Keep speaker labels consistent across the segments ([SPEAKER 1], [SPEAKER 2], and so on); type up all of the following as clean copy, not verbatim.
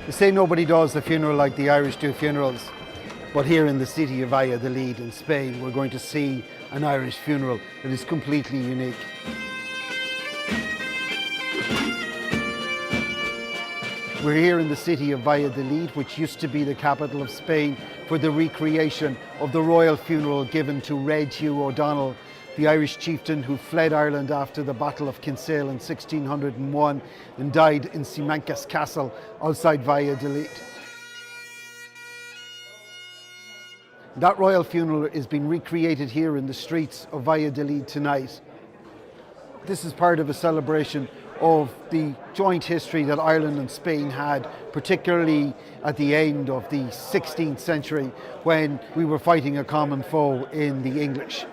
[SPEAKER 1] They say nobody does a funeral like the Irish do funerals, but here in the city of Valladolid in Spain, we're going to see an Irish funeral that is completely unique. We're here in the city of Valladolid, which used to be the capital of Spain, for the recreation of the royal funeral given to Red Hugh O'Donnell, the Irish chieftain who fled Ireland after the Battle of Kinsale in 1601 and died in Simancas Castle outside Valladolid. That royal funeral is being recreated here in the streets of Valladolid tonight. This is part of a celebration of the joint history that Ireland and Spain had, particularly at the end of the 16th century when we were fighting a common foe in the English.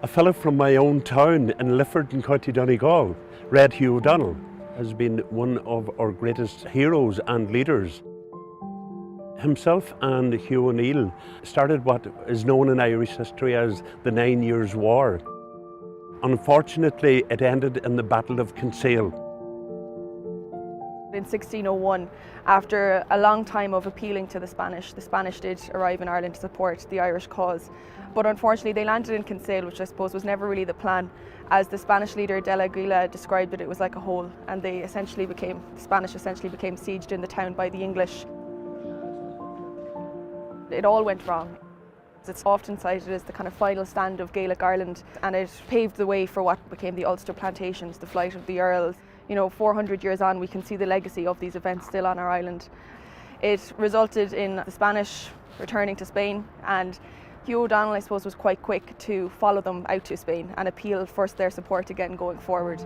[SPEAKER 2] A fellow from my own town in Lifford in County Donegal, Red Hugh O'Donnell, has been one of our greatest heroes and leaders. Himself and Hugh O'Neill started what is known in Irish history as the 9 Years' War. Unfortunately, it ended in the Battle of Kinsale.
[SPEAKER 3] In 1601, after a long time of appealing to the Spanish did arrive in Ireland to support the Irish cause. But unfortunately they landed in Kinsale, which I suppose was never really the plan. As the Spanish leader De la Guila described it, it was like a hole, and the Spanish essentially became sieged in the town by the English. It all went wrong. It's often cited as the kind of final stand of Gaelic Ireland, and it paved the way for what became the Ulster Plantations, the flight of the Earls. 400 years on, we can see the legacy of these events still on our island. It resulted in the Spanish returning to Spain, and Hugh O'Donnell, I suppose, was quite quick to follow them out to Spain and appeal for their support again going forward.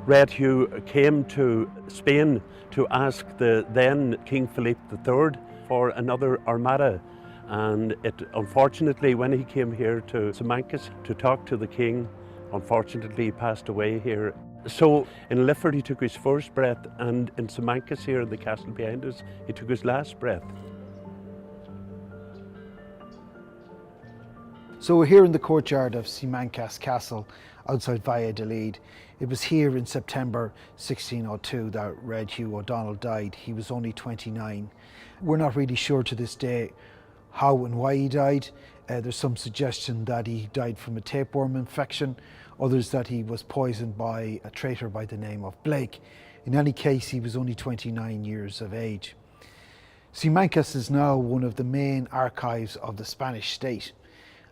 [SPEAKER 2] Red Hugh came to Spain to ask the then King Philip III for another armada, and unfortunately, when he came here to Simancas to talk to the king, unfortunately he passed away here. So in Lifford he took his first breath, and in Simancas here in the castle behind us, he took his last breath.
[SPEAKER 1] So we're here in the courtyard of Simancas Castle outside Valladolid. It was here in September 1602 that Red Hugh O'Donnell died. He was only 29. We're not really sure to this day how and why he died. There's some suggestion that he died from a tapeworm infection, others that he was poisoned by a traitor by the name of Blake. In any case, he was only 29 years of age. Simancas is now one of the main archives of the Spanish state.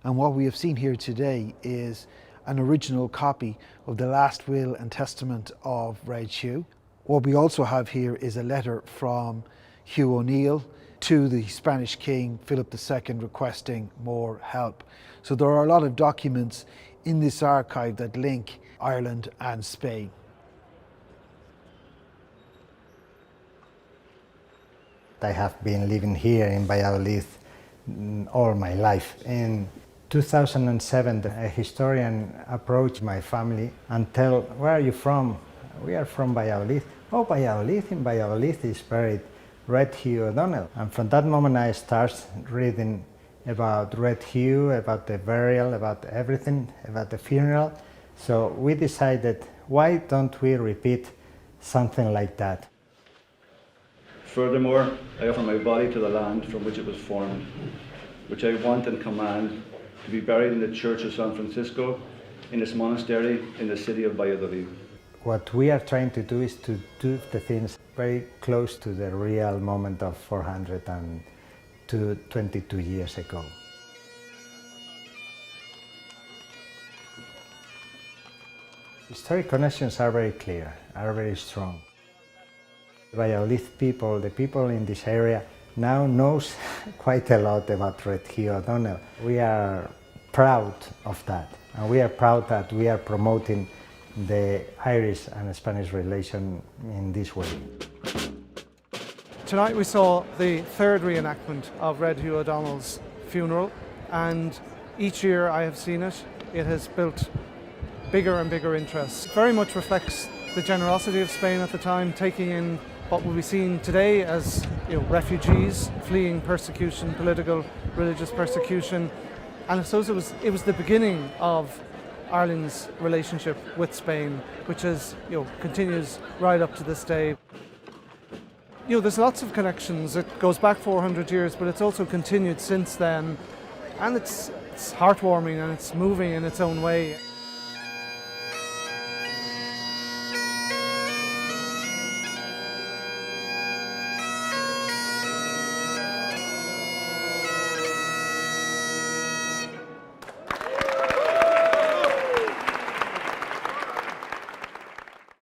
[SPEAKER 1] And what we have seen here today is an original copy of the last will and testament of Red Hugh. What we also have here is a letter from Hugh O'Neill to the Spanish King Philip II requesting more help. So there are a lot of documents in this archive that link Ireland and Spain.
[SPEAKER 4] I have been living here in Valladolid all my life. In 2007, a historian approached my family and told, "Where are you from?" "We are from Valladolid." "Oh, Valladolid, in Valladolid is buried Red Hugh O'Donnell." And from that moment I started reading about Red Hugh, about the burial, about everything, about the funeral. So we decided, why don't we repeat something like that?
[SPEAKER 5] Furthermore, I offer my body to the land from which it was formed, which I want and command to be buried in the Church of San Francisco, in this monastery in the city of Valladolid.
[SPEAKER 4] What we are trying to do is to do the things very close to the real moment of 422 years ago. Historic connections are very clear, are very strong. Valladolid people, the people in this area, now knows quite a lot about Red Hugh O'Donnell. We are proud of that, and we are proud that we are promoting the Irish and Spanish relation in this way.
[SPEAKER 6] Tonight we saw the third reenactment of Red Hugh O'Donnell's funeral, and each year I have seen it, it has built bigger and bigger interest. It very much reflects the generosity of Spain at the time, taking in what will be seen today as refugees fleeing persecution, political, religious persecution. And I suppose it was the beginning of Ireland's relationship with Spain, which is, continues right up to this day. There's lots of connections. It goes back 400 years, but it's also continued since then, and it's heartwarming and it's moving in its own way.